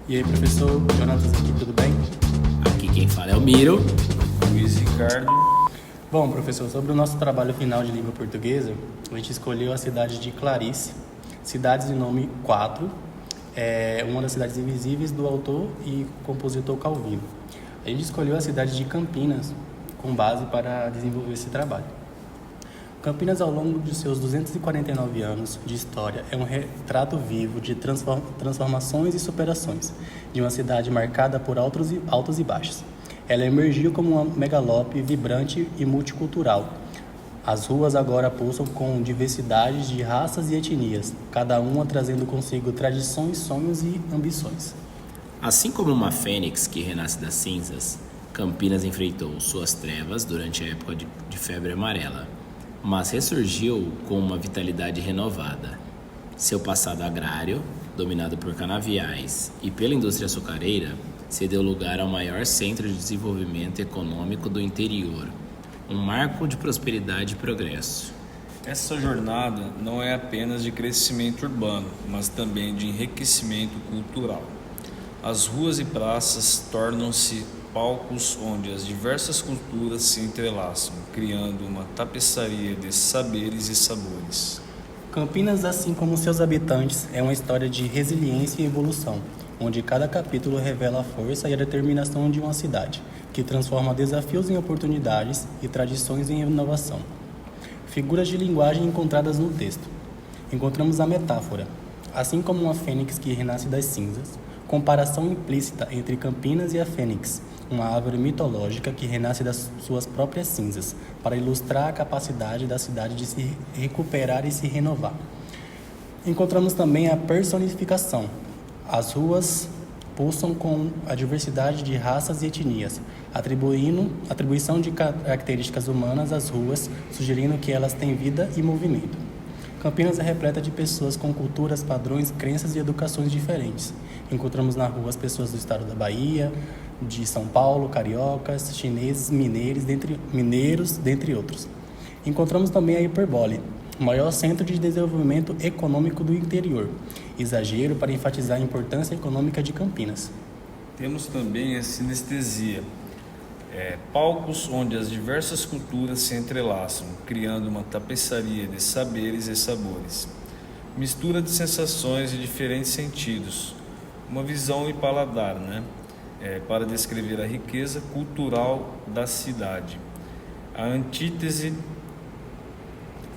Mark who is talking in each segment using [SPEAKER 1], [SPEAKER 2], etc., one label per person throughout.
[SPEAKER 1] E aí, professor Jonatas aqui, tudo bem?
[SPEAKER 2] Aqui quem fala é o Miro.
[SPEAKER 3] Luiz Ricardo.
[SPEAKER 1] Bom, professor, sobre o nosso trabalho final de língua portuguesa, a gente escolheu a cidade de Clarice, cidades de nome 4, uma das cidades invisíveis do autor e compositor Calvino. A gente escolheu a cidade de Campinas com base para desenvolver esse trabalho. Campinas, ao longo de seus 249 anos de história, é um retrato vivo de transformações e superações, de uma cidade marcada por altos e baixos. Ela emergiu como uma megalópole vibrante e multicultural. As ruas agora pulsam com diversidades de raças e etnias, cada uma trazendo consigo tradições, sonhos e ambições.
[SPEAKER 2] Assim como uma fênix que renasce das cinzas, Campinas enfrentou suas trevas durante a época de febre amarela, mas ressurgiu com uma vitalidade renovada. Seu passado agrário, dominado por canaviais e pela indústria açucareira, cedeu lugar ao maior centro de desenvolvimento econômico do interior, um marco de prosperidade e progresso.
[SPEAKER 3] Essa jornada não é apenas de crescimento urbano, mas também de enriquecimento cultural. As ruas e praças tornam-se palcos onde as diversas culturas se entrelaçam, criando uma tapeçaria de saberes e sabores.
[SPEAKER 1] Campinas, assim como seus habitantes, é uma história de resiliência e evolução, onde cada capítulo revela a força e a determinação de uma cidade, que transforma desafios em oportunidades e tradições em inovação. Figuras de linguagem encontradas no texto. Encontramos a metáfora, assim como uma fênix que renasce das cinzas, comparação implícita entre Campinas e a fênix, uma árvore mitológica que renasce das suas próprias cinzas, para ilustrar a capacidade da cidade de se recuperar e se renovar. Encontramos também a personificação. As ruas pulsam com a diversidade de raças e etnias, atribuição de características humanas às ruas, sugerindo que elas têm vida e movimento. Campinas é repleta de pessoas com culturas, padrões, crenças e educações diferentes. Encontramos na rua as pessoas do estado da Bahia, de São Paulo, cariocas, chineses, mineiros, dentre outros. Encontramos também a Hiperbole, o maior centro de desenvolvimento econômico do interior. Exagero para enfatizar a importância econômica de Campinas.
[SPEAKER 3] Temos também a sinestesia, palcos onde as diversas culturas se entrelaçam, criando uma tapeçaria de saberes e sabores. Mistura de sensações e diferentes sentidos, uma visão e paladar, para descrever a riqueza cultural da cidade. A antítese,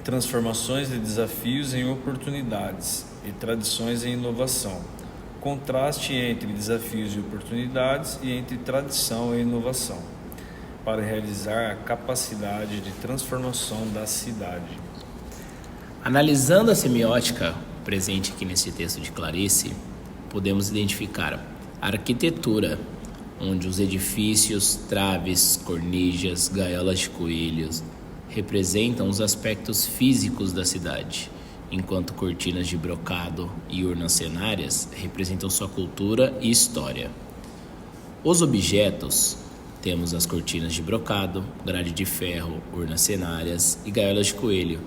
[SPEAKER 3] transformações de desafios em oportunidades e tradições em inovação. Contraste entre desafios e oportunidades e entre tradição e inovação, para realizar a capacidade de transformação da cidade.
[SPEAKER 2] Analisando a semiótica presente aqui nesse texto de Clarice, podemos identificar a arquitetura, onde os edifícios, traves, cornijas, gaiolas de coelhos representam os aspectos físicos da cidade, enquanto cortinas de brocado e urnas cenárias representam sua cultura e história. Os objetos, temos as cortinas de brocado, grade de ferro, urnas cenárias e gaiolas de coelho,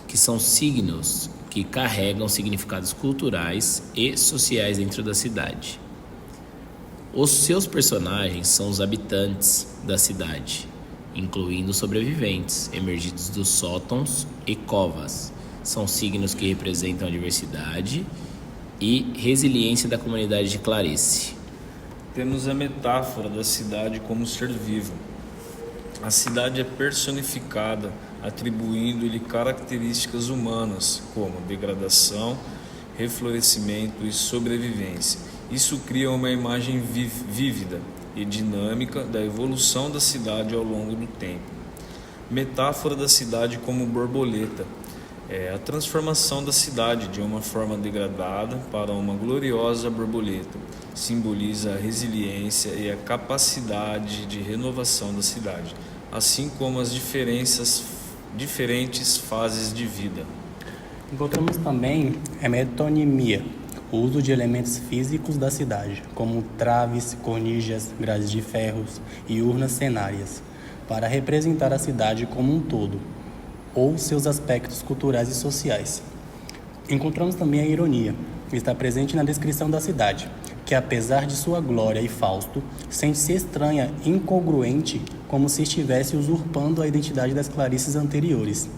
[SPEAKER 2] que são signos que carregam significados culturais e sociais dentro da cidade. Os seus personagens são os habitantes da cidade, incluindo sobreviventes, emergidos dos sótãos e covas. São signos que representam a diversidade e resiliência da comunidade de Clarice.
[SPEAKER 3] Temos a metáfora da cidade como ser vivo. A cidade é personificada, atribuindo-lhe características humanas, como degradação, reflorescimento e sobrevivência. Isso cria uma imagem vívida e dinâmica da evolução da cidade ao longo do tempo. Metáfora da cidade como borboleta. É a transformação da cidade de uma forma degradada para uma gloriosa borboleta. Simboliza a resiliência e a capacidade de renovação da cidade, assim como as diferentes fases de vida.
[SPEAKER 1] Encontramos também a metonimia, o uso de elementos físicos da cidade, como traves, cornijas, grades de ferros e urnas cenárias, para representar a cidade como um todo, ou seus aspectos culturais e sociais. Encontramos também a ironia, que está presente na descrição da cidade, que apesar de sua glória e Fausto, sente-se estranha e incongruente, como se estivesse usurpando a identidade das Clarices anteriores.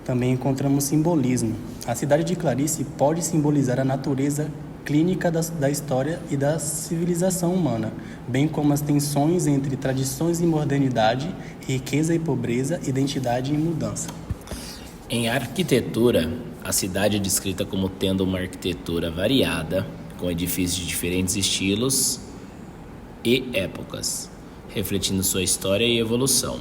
[SPEAKER 1] Também encontramos simbolismo. A cidade de Clarice pode simbolizar a natureza clínica da história e da civilização humana, bem como as tensões entre tradições e modernidade, riqueza e pobreza, identidade e mudança.
[SPEAKER 2] Em arquitetura, a cidade é descrita como tendo uma arquitetura variada, com edifícios de diferentes estilos e épocas, refletindo sua história e evolução.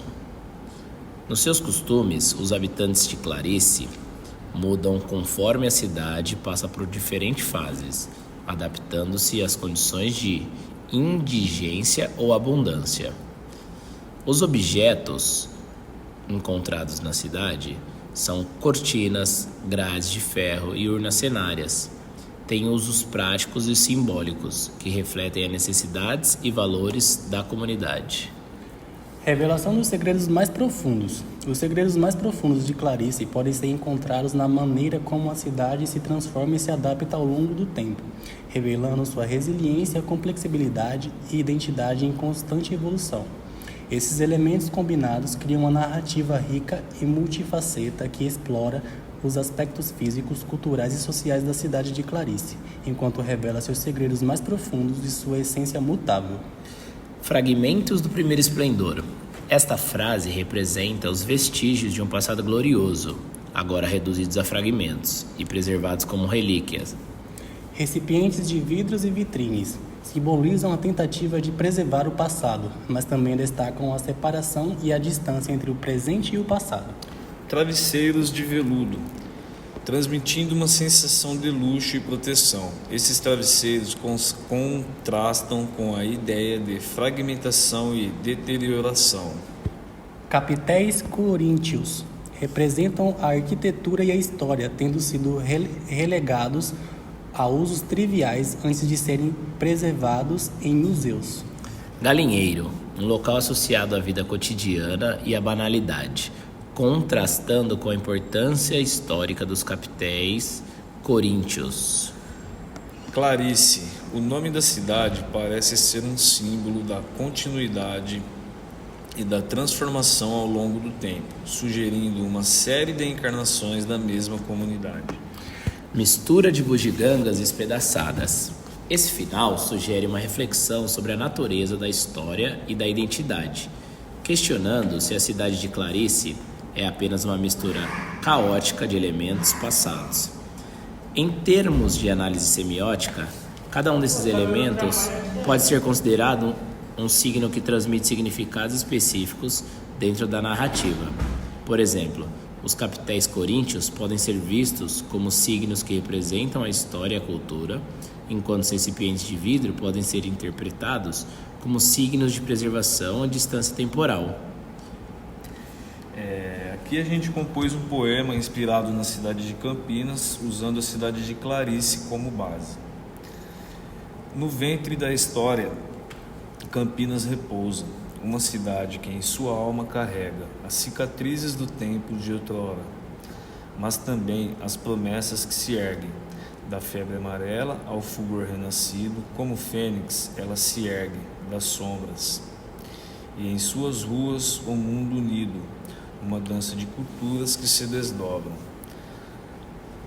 [SPEAKER 2] Nos seus costumes, os habitantes de Clarice mudam conforme a cidade passa por diferentes fases, adaptando-se às condições de indigência ou abundância. Os objetos encontrados na cidade são cortinas, grades de ferro e urnas cenárias. Têm usos práticos e simbólicos que refletem as necessidades e valores da comunidade.
[SPEAKER 1] Revelação dos segredos mais profundos. Os segredos mais profundos de Clarice podem ser encontrados na maneira como a cidade se transforma e se adapta ao longo do tempo, revelando sua resiliência, complexibilidade e identidade em constante evolução. Esses elementos combinados criam uma narrativa rica e multifaceta que explora os aspectos físicos, culturais e sociais da cidade de Clarice, enquanto revela seus segredos mais profundos e sua essência mutável.
[SPEAKER 2] Fragmentos do primeiro esplendor. Esta frase representa os vestígios de um passado glorioso, agora reduzidos a fragmentos e preservados como relíquias.
[SPEAKER 1] Recipientes de vidros e vitrines simbolizam a tentativa de preservar o passado, mas também destacam a separação e a distância entre o presente e o passado.
[SPEAKER 3] Travesseiros de veludo, transmitindo uma sensação de luxo e proteção. Esses travesseiros contrastam com a ideia de fragmentação e deterioração.
[SPEAKER 1] Capitéis coríntios representam a arquitetura e a história, tendo sido relegados a usos triviais antes de serem preservados em museus.
[SPEAKER 2] Galinheiro, um local associado à vida cotidiana e à banalidade, contrastando com a importância histórica dos capitéis coríntios.
[SPEAKER 3] Clarice, o nome da cidade parece ser um símbolo da continuidade e da transformação ao longo do tempo, sugerindo uma série de encarnações da mesma comunidade.
[SPEAKER 2] Mistura de bugigangas espedaçadas. Esse final sugere uma reflexão sobre a natureza da história e da identidade, questionando se a cidade de Clarice é apenas uma mistura caótica de elementos passados. Em termos de análise semiótica, cada um desses elementos pode ser considerado um signo que transmite significados específicos dentro da narrativa. Por exemplo, os capitéis coríntios podem ser vistos como signos que representam a história e a cultura, enquanto os recipientes de vidro podem ser interpretados como signos de preservação à distância temporal.
[SPEAKER 3] Aqui a gente compôs um poema inspirado na cidade de Campinas, usando a cidade de Clarice como base. No ventre da história, Campinas repousa, uma cidade que em sua alma carrega as cicatrizes do tempo de outrora, mas também as promessas que se erguem. Da febre amarela ao fulgor renascido, como fênix, ela se ergue das sombras. E em suas ruas o mundo unido, uma dança de culturas que se desdobram.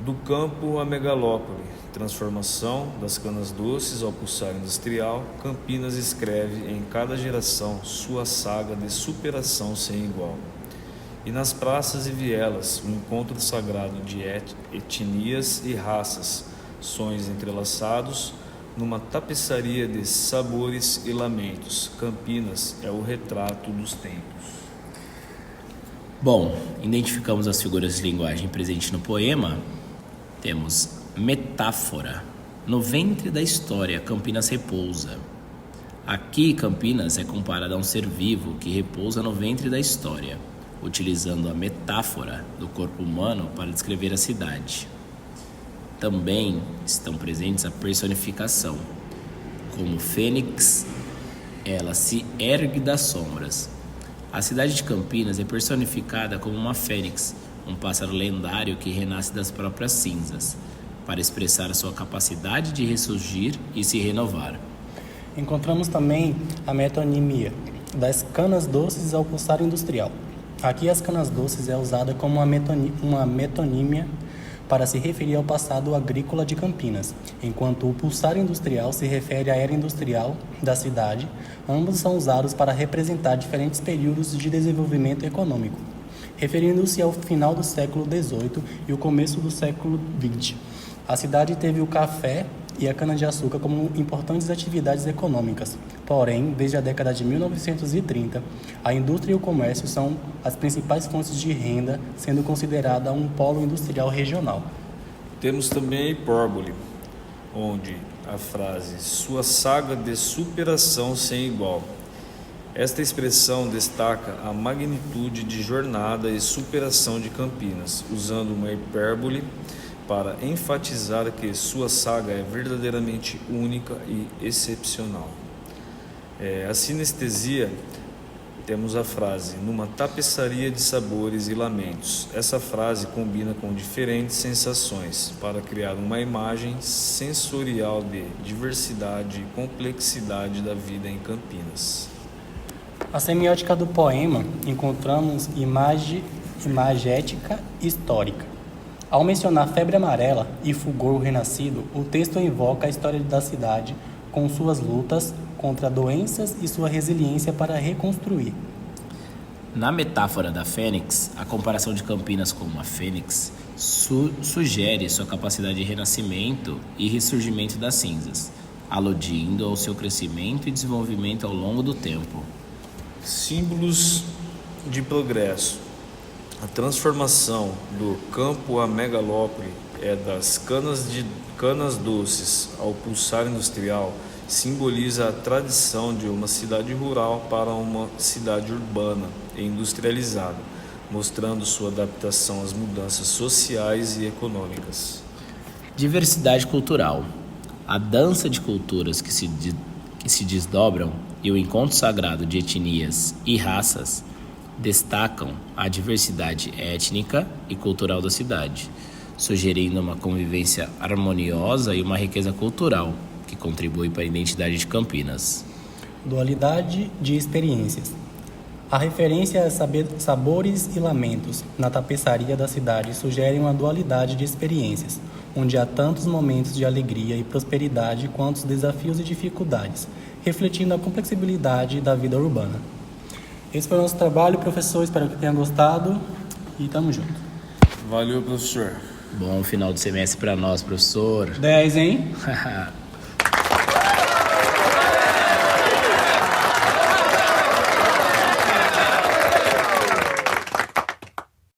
[SPEAKER 3] Do campo à megalópole, transformação das canas doces ao pulsar industrial, Campinas escreve em cada geração sua saga de superação sem igual. E nas praças e vielas, um encontro sagrado de etnias e raças, sonhos entrelaçados, numa tapeçaria de sabores e lamentos. Campinas é o retrato dos tempos.
[SPEAKER 2] Bom, identificamos as figuras de linguagem presentes no poema. Temos metáfora. No ventre da história, Campinas repousa. Aqui, Campinas é comparada a um ser vivo que repousa no ventre da história, utilizando a metáfora do corpo humano para descrever a cidade. Também estão presentes a personificação. Como fênix, ela se ergue das sombras. A cidade de Campinas é personificada como uma fênix, um pássaro lendário que renasce das próprias cinzas. para expressar a sua capacidade de ressurgir e se renovar.
[SPEAKER 1] Encontramos também a metonímia, das canas doces ao pulsar industrial. Aqui as canas doces é usada como uma metonímia para se referir ao passado agrícola de Campinas, enquanto o pulsar industrial se refere à era industrial da cidade. Ambos são usados para representar diferentes períodos de desenvolvimento econômico, referindo-se ao final do século XVIII e o começo do século XX. A cidade teve o café e a cana-de-açúcar como importantes atividades econômicas. Porém, desde a década de 1930, a indústria e o comércio são as principais fontes de renda, sendo considerada um polo industrial regional.
[SPEAKER 3] Temos também a hipérbole, onde a frase "sua saga de superação sem igual". Esta expressão destaca a magnitude de jornada e superação de Campinas, usando uma hipérbole para enfatizar que sua saga é verdadeiramente única e excepcional. A sinestesia, temos a frase "numa tapeçaria de sabores e lamentos". Essa frase combina com diferentes sensações para criar uma imagem sensorial de diversidade e complexidade da vida em Campinas.
[SPEAKER 1] A semiótica do poema encontramos imagética histórica. Ao mencionar febre amarela e fulgor renascido, o texto invoca a história da cidade com suas lutas contra doenças e sua resiliência para reconstruir.
[SPEAKER 2] Na metáfora da fênix, a comparação de Campinas com uma fênix sugere sua capacidade de renascimento e ressurgimento das cinzas, aludindo ao seu crescimento e desenvolvimento ao longo do tempo.
[SPEAKER 3] Símbolos de progresso. A transformação do campo à megalópole das canas doces ao pulsar industrial simboliza a transição de uma cidade rural para uma cidade urbana e industrializada, mostrando sua adaptação às mudanças sociais e econômicas.
[SPEAKER 2] Diversidade cultural. A dança de culturas que se desdobram e o encontro sagrado de etnias e raças destacam a diversidade étnica e cultural da cidade, sugerindo uma convivência harmoniosa e uma riqueza cultural que contribui para a identidade de Campinas.
[SPEAKER 1] Dualidade de experiências. A referência a sabores e lamentos na tapeçaria da cidade sugere uma dualidade de experiências, onde há tantos momentos de alegria e prosperidade quanto desafios e dificuldades, refletindo a complexibilidade da vida urbana. Esse foi o nosso trabalho, professor. Espero que tenha gostado e tamo junto.
[SPEAKER 3] Valeu, professor.
[SPEAKER 2] Bom final de semestre para nós, professor.
[SPEAKER 1] 10, hein?